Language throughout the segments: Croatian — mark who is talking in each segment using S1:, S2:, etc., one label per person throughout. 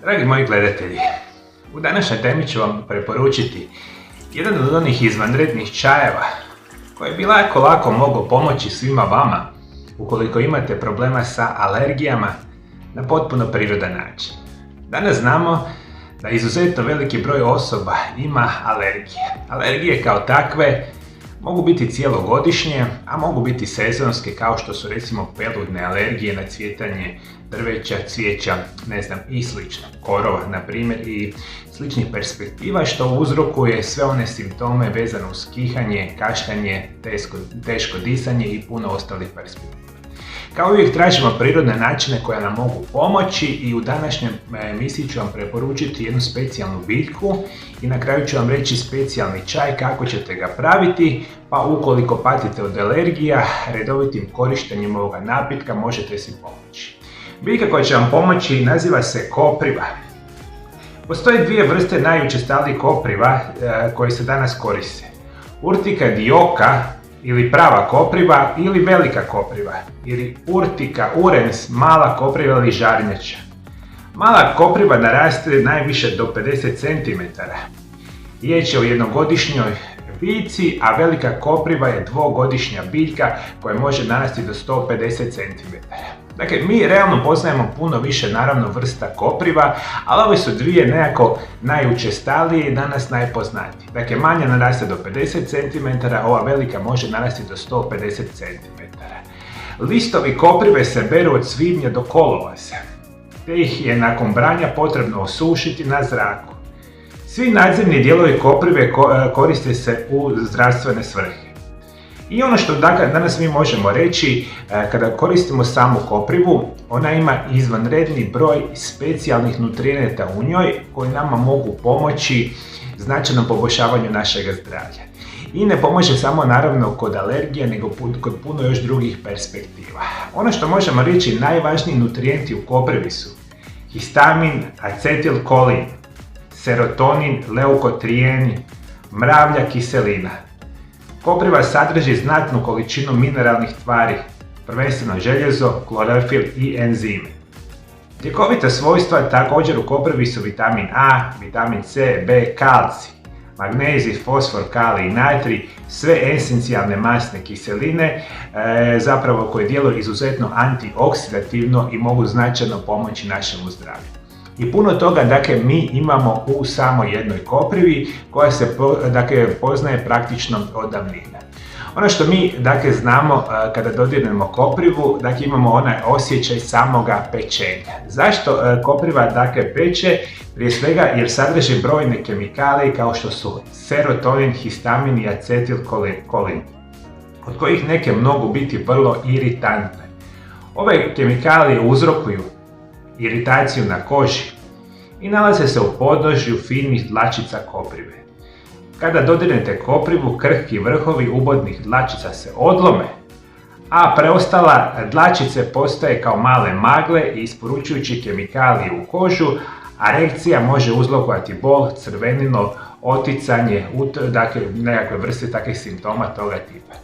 S1: Dragi moji gledatelji, u današnjoj temi ću vam preporučiti jedan od onih izvanrednih čajeva koji bi lako mogao pomoći svima vama ukoliko imate problema sa alergijama na potpuno prirodan način. Danas znamo da izuzetno veliki broj osoba ima alergije. Alergije kao takve mogu biti cijelogodišnje, a mogu biti sezonske kao što su recimo peludne alergije na cvjetanje drveća, cvijeća, i slično. Korova, na primjer, i sličnih perspektiva što uzrokuje sve one simptome vezane uz kihanje, kašljanje, teško disanje i puno ostalih perspektiva. Kao uvijek tražimo prirodne načine koje nam mogu pomoći i u današnjoj emisiji ću vam preporučiti jednu specijalnu biljku i na kraju ću vam reći specijalni čaj kako ćete ga praviti, pa ukoliko patite od alergija, redovitim korištenjem ovoga napitka možete si pomoći. Biljka koja će vam pomoći naziva se kopriva. Postoje dvije vrste najučestalijih kopriva koje se danas koriste. Urtica dioica ili prava kopriva ili velika kopriva ili Urtica urens mala kopriva ili žarnjača. Mala kopriva naraste najviše do 50 cm. Riječ je o jednogodišnjoj biljci, a velika kopriva je dvogodišnja biljka koja može narasti do 150 cm. Dakle, mi realno poznajemo puno više vrsta kopriva, ali ove su dvije nekako najučestalije i danas najpoznatije. Dakle, manja naraste do 50 cm, ova velika može narasti do 150 cm. Listovi koprive se beru od svibnja do kolovoza, te ih je nakon branja potrebno osušiti na zraku. Svi nadzemni dijelovi koprive koriste se u zdravstvene svrhe. I ono što danas mi možemo reći, kada koristimo samu koprivu, ona ima izvanredni broj specijalnih nutrijenata u njoj koji nama mogu pomoći značajnom poboljšavanju našeg zdravlja. I ne pomaže samo kod alergije, nego kod puno još drugih perspektiva. Ono što možemo reći, najvažniji nutrijenti u koprivi su histamin, acetilkolin, serotonin, leukotrijeni, mravlja kiselina. Kopriva sadrži znatnu količinu mineralnih tvari, prvenstveno željezo, klorofil i enzimi. Ljekovita svojstva također u koprivi su vitamin A, vitamin C, B, kalcij, magnezij, fosfor, kalij i natrij, sve esencijalne masne kiseline koje djeluju izuzetno antioksidativno i mogu značajno pomoći našemu zdravlju. I puno toga mi imamo u samo jednoj koprivi koja se poznaje praktično od davnina. Ono što mi znamo kada dodirnemo koprivu, imamo onaj osjećaj samoga pečenja. Zašto kopriva peče? Prije svega jer sadrži brojne kemikalije kao što su serotonin, histamin i acetilkolin, od kojih neke mogu biti vrlo iritantne. Ove kemikalije uzrokuju iritaciju na koži i nalaze se u podnožju finih dlačica koprive. Kada dodirnete koprivu, krhki vrhovi ubodnih dlačica se odlome, a preostala dlačice postaje kao male magle isporučujući kemikalije u kožu, a reakcija može uzrokovati bol, crvenilo, oticanje, nekakve vrste takvih simptoma toga tipa.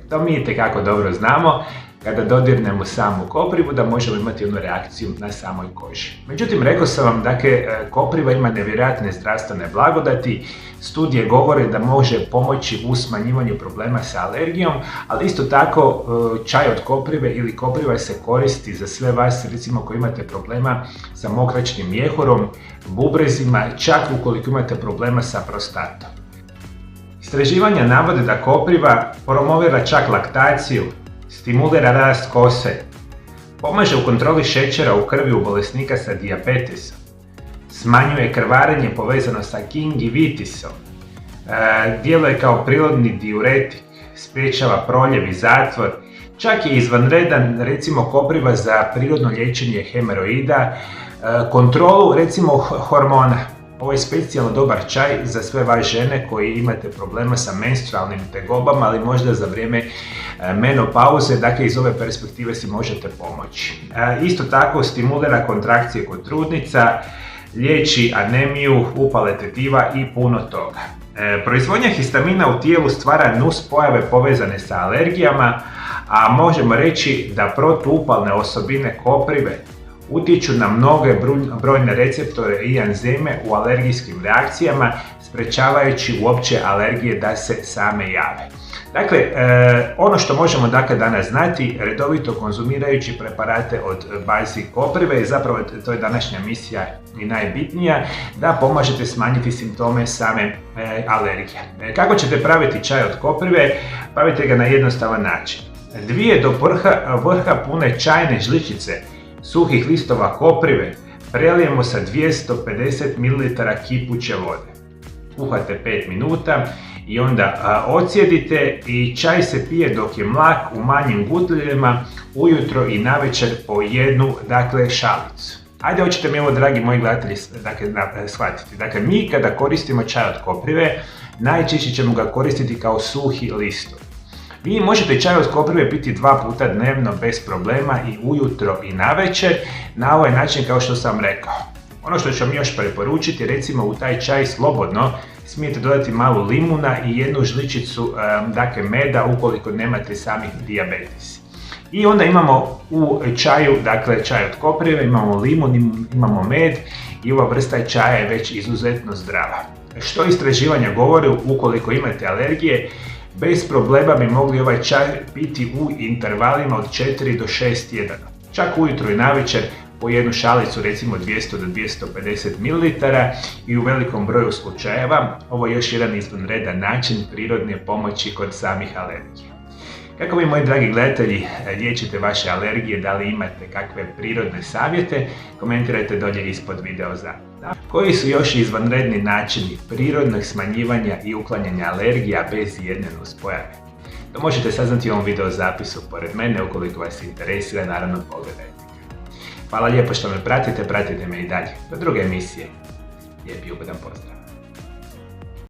S1: To mi itekako dobro znamo kada dodirnemo samu koprivu da možemo imati onu reakciju na samoj koži. Međutim, rekao sam vam, kopriva ima nevjerojatne zdravstvene blagodati, studije govore da može pomoći u smanjivanju problema sa alergijom, ali isto tako čaj od koprive ili kopriva se koristi za sve vas, recimo koji imate problema sa mokraćnim mjehorom, bubrezima, čak ukoliko imate problema sa prostatom. Istraživanja navode da kopriva promovira čak laktaciju, stimulira rast kose, pomaže u kontroli šećera u krvi u bolesnika sa dijabetesom, smanjuje krvarenje povezano sa gingivitisom, djeluje kao prirodni diuretik, sprječava proljev i zatvor, čak je izvanredan recimo kopriva za prirodno liječenje hemoroida, kontrolu recimo hormona. Ovo je specijalno dobar čaj za sve vas žene koji imate problema sa menstrualnim tegobama, ali možda za vrijeme menopauze, iz ove perspektive si možete pomoći. Isto tako stimulira kontrakcije kod trudnica, liječi anemiju, upale tetiva i puno toga. Proizvodnja histamina u tijelu stvara nuspojave povezane sa alergijama, a možemo reći da protuupalne osobine koprive utječu na mnoge brojne receptore i enzime u alergijskim reakcijama, sprečavajući uopće alergije da se same jave. Dakle, ono što možemo danas znati, redovito konzumirajući preparate od Bajsi koprive, i zapravo to je današnja misija i najbitnija, da pomažete smanjiti simptome same alergije. Kako ćete praviti čaj od koprive? Pravite ga na jednostavan način. 2 do vrha pune čajne žličice suhih listova koprive prelijemo sa 250 ml kipuće vode. Kuhate 5 minuta i onda odsjedite i čaj se pije dok je mlak u manjim gutljevima ujutro i navečer po jednu, šalicu. Ajde, hoćete mi ovo, dragi moji gledatelji, shvatiti. Dakle, mi kada koristimo čaj od koprive, najčešće ćemo ga koristiti kao suhi listovi. Vi možete čaj od koprive piti 2 puta dnevno bez problema, i ujutro i navečer, na ovaj način kao što sam rekao. Ono što ću vam još preporučiti, recimo u taj čaj slobodno smijete dodati malo limuna i 1 žličicu meda ukoliko nemate samih dijabetes. I onda imamo u čaju, čaj od koprive, imamo limun, imamo med i ova vrsta čaja je već izuzetno zdrava. Što istraživanja govore, ukoliko imate alergije, bez problema bi mogli ovaj čaj piti u intervalima od 4 do 6 tjedana. Čak ujutro i navečer po jednu šalicu, recimo 200 do 250 ml, i u velikom broju slučajeva ovo je još jedan izvanredan način prirodne pomoći kod samih alergija. Kako vi, moji dragi gledatelji, liječite vaše alergije, da li imate kakve prirodne savjete, komentirajte dolje ispod video zapisa. Koji su još izvanredni načini prirodnog smanjivanja i uklanjanja alergija bez ijedne nuspojave? To možete saznati u ovom video zapisu pored mene, ukoliko vas interesira, naravno pogledajte. Hvala lijepo što me pratite me i dalje. Do druge emisije. Lijep i ugodan pozdrav.